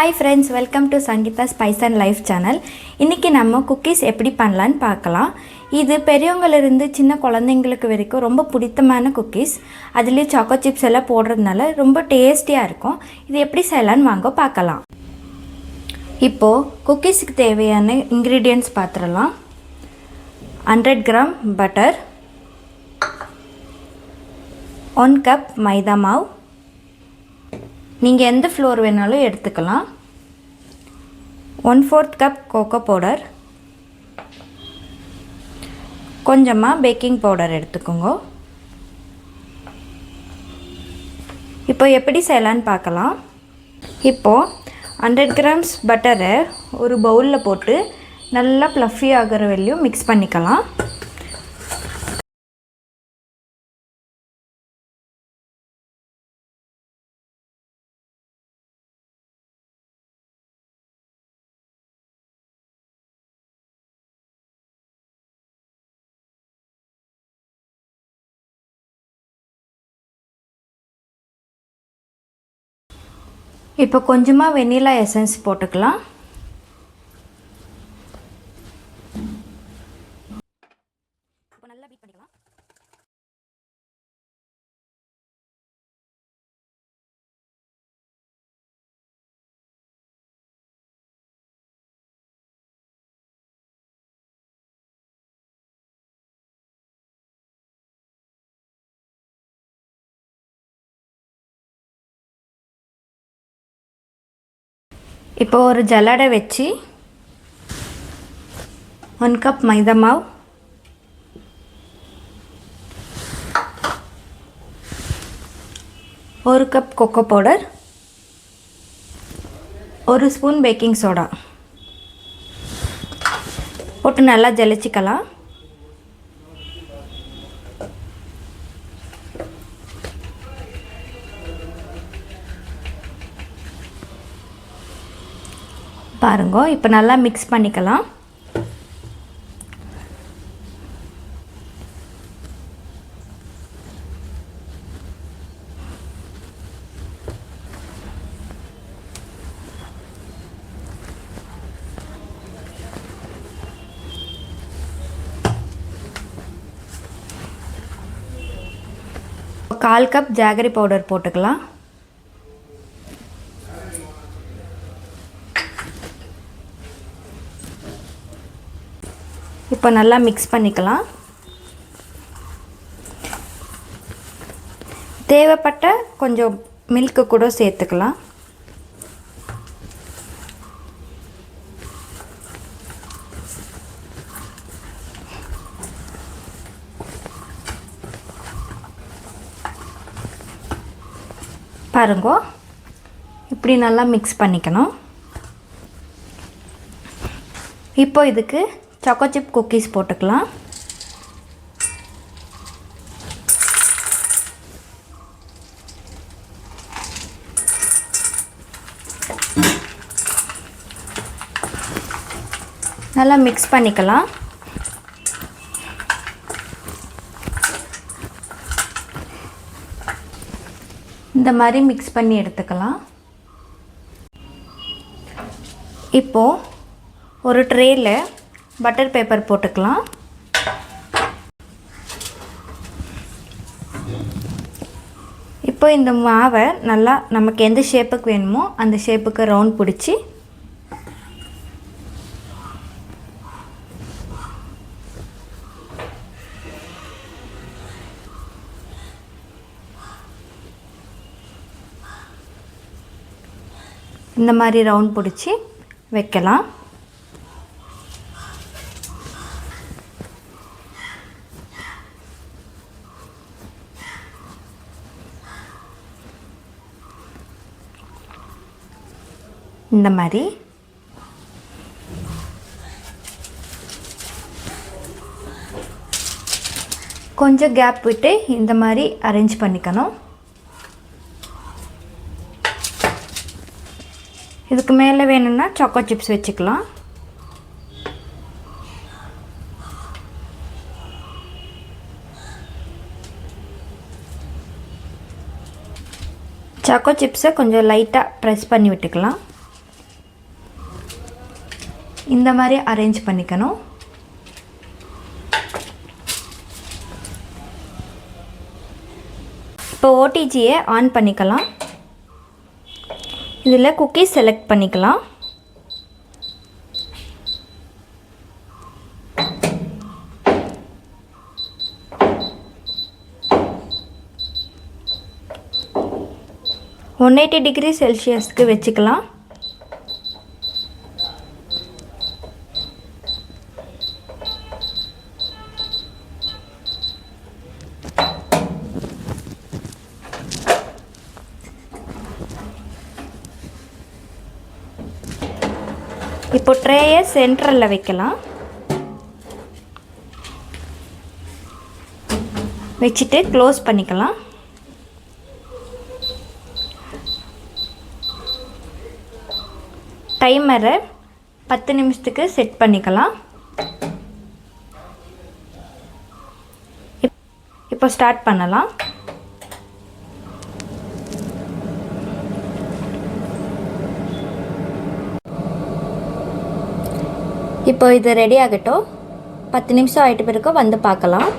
Hi friends, welcome to Sangeetha Spice and Life channel. இன்னைக்கு நம்ம cookies எப்படி பண்ணலாம்னு பார்க்கலாம். இது பெரியவங்கல இருந்து சின்ன குழந்தைகளுக்கு வரைக்கும் ரொம்ப பிடித்தமான குக்கீஸ். அதிலே சாக்கோ சிப்ஸ் எல்லாம் போடுறதுனால ரொம்ப டேஸ்டியா இருக்கும். இது எப்படி செய்யலாம்னு வாங்க பார்க்கலாம். இப்போ குக்கீஸ்க்கு தேவையான ingredients பார்த்துறலாம். 100 gram butter, 1 cup மைதா மாவு, நீங்கள் எந்த ஃப்ளோர் வேணாலும் எடுத்துக்கலாம். 1/4 கப் கோகோ பவுடர், கொஞ்சமாக பேக்கிங் பவுடர் எடுத்துக்கோங்க. இப்போ எப்படி செய்யலான்னு பார்க்கலாம். இப்போது 100 grams பட்டரை ஒரு பவுலில் போட்டு நல்லா ப்ளஃபி ஆகிற வரையும் மிக்ஸ் பண்ணிக்கலாம். இப்போ கொஞ்சமாக வெனிலா எசன்ஸ் போட்டுக்கலாம். இப்போ நல்லா பீட் பண்ணிக்கலாம். இப்போ ஒரு ஜல்லடை வச்சு 1 கப் மைதா மாவு, 1 cup cocoa powder, 1 spoon baking soda போட்டு நல்லா ஜலிச்சிக்கலாம். பாருங்க, இப்போ நல்லா மிக்ஸ் பண்ணிக்கலாம். கால் கப் ஜாகரி பவுடர் போட்டுக்கலாம். இப்போ நல்லா மிக்ஸ் பண்ணிக்கலாம். தேவைப்பட்ட கொஞ்சம் மில்க் கூட சேர்த்துக்கலாம். பாருங்க, இப்படி நல்லா மிக்ஸ் பண்ணிக்கணும். இப்போ இதுக்கு சாக்கோ சிப் குக்கீஸ் போட்டுக்கலாம். நல்லா மிக்ஸ் பண்ணிக்கலாம். இந்த மாதிரி மிக்ஸ் பண்ணி எடுத்துக்கலாம். இப்போது ஒரு ட்ரேயில் பட்டர் பேப்பர் போட்டுக்கலாம். இப்போ இந்த மாவை நல்லா நமக்கு எந்த ஷேப்புக்கு வேணுமோ அந்த ஷேப்புக்கு ரவுண்ட் பிடிச்சி இந்த மாதிரி ரவுண்ட் பிடிச்சி வைக்கலாம். இந்த மாதிரி கொஞ்சம் கேப் விட்டு இந்த மாதிரி அரேஞ்ச் பண்ணிக்கணும். இதுக்கு மேலே வேணும்னா சாக்கோ சிப்ஸ் வச்சுக்கலாம். சாக்கோ சிப்ஸை கொஞ்சம் லைட்டாக ப்ரெஸ் பண்ணி விட்டுக்கலாம். இந்த மாதிரி அரேஞ்ச் பண்ணிக்கணும். இப்போ ஓடிஜியை ஆன் பண்ணிக்கலாம். இதில் குக்கீஸ் செலக்ட் பண்ணிக்கலாம். $180°C வச்சுக்கலாம். இப்போ ட்ரேயை சென்டரில் வைக்கலாம். வச்சுட்டு க்ளோஸ் பண்ணிக்கலாம். டைமரை 10 நிமிஷத்துக்கு செட் பண்ணிக்கலாம். இப்போ ஸ்டார்ட் பண்ணலாம். இப்போ இது ரெடி ஆகட்டும். 10 நிமிஷம் ஆகிட்ட பிறகு வந்து பார்க்கலாம்.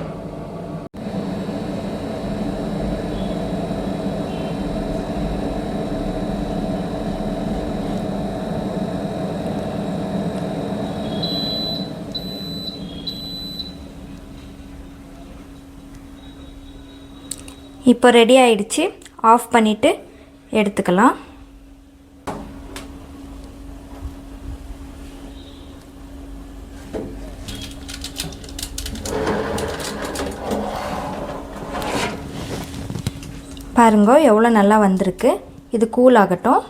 இப்போ ரெடி ஆயிடுச்சு. ஆஃப் பண்ணிவிட்டு எடுத்துக்கலாம். பாருங்க எவ்வளோ நல்லா வந்திருக்கு. இது கூல் ஆகட்டும்.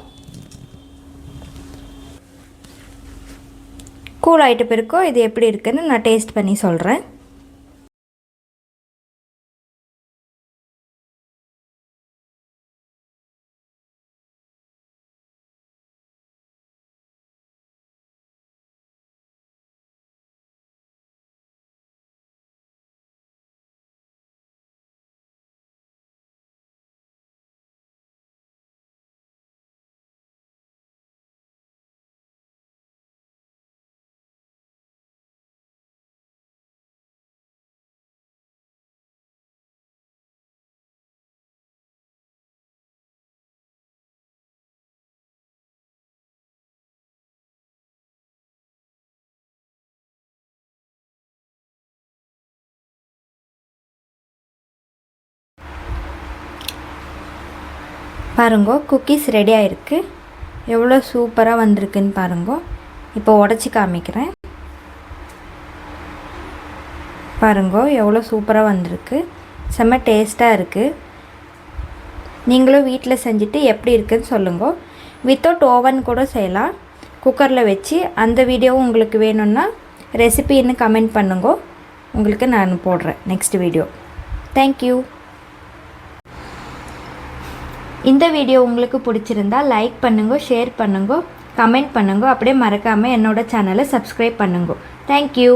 கூல் ஆகிட்ட பிறகு இது எப்படி இருக்குன்னு நான் டேஸ்ட் பண்ணி சொல்கிறேன். பாருங்க குக்கீஸ் ரெடி ஆகிருக்கு. எவ்வளோ சூப்பராக வந்திருக்குன்னு பாருங்க. இப்போ உடச்சி காமிக்கிறேன். பாருங்க எவ்வளோ சூப்பராக வந்திருக்கு. செம்ம டேஸ்ட்டாக இருக்குது. நீங்களும் வீட்டில் செஞ்சுட்டு எப்படி இருக்குன்னு சொல்லுங்க. வித்தவுட் ஓவன் கூட செய்யலாம். குக்கரில் வச்சு அந்த வீடியோவும் உங்களுக்கு வேணும்னா ரெசிபின்னு கமெண்ட் பண்ணுங்க. உங்களுக்கு நான் போடுறேன் நெக்ஸ்ட் வீடியோ. தேங்க்யூ. இந்த வீடியோ உங்களுக்கு பிடிச்சிருந்தா லைக் பண்ணுங்க, ஷேர் பண்ணுங்க, கமெண்ட் பண்ணுங்க. அப்படியே மறக்காமல் என்னோட சேனலை சப்ஸ்கிரைப் பண்ணுங்க. தேங்க்யூ.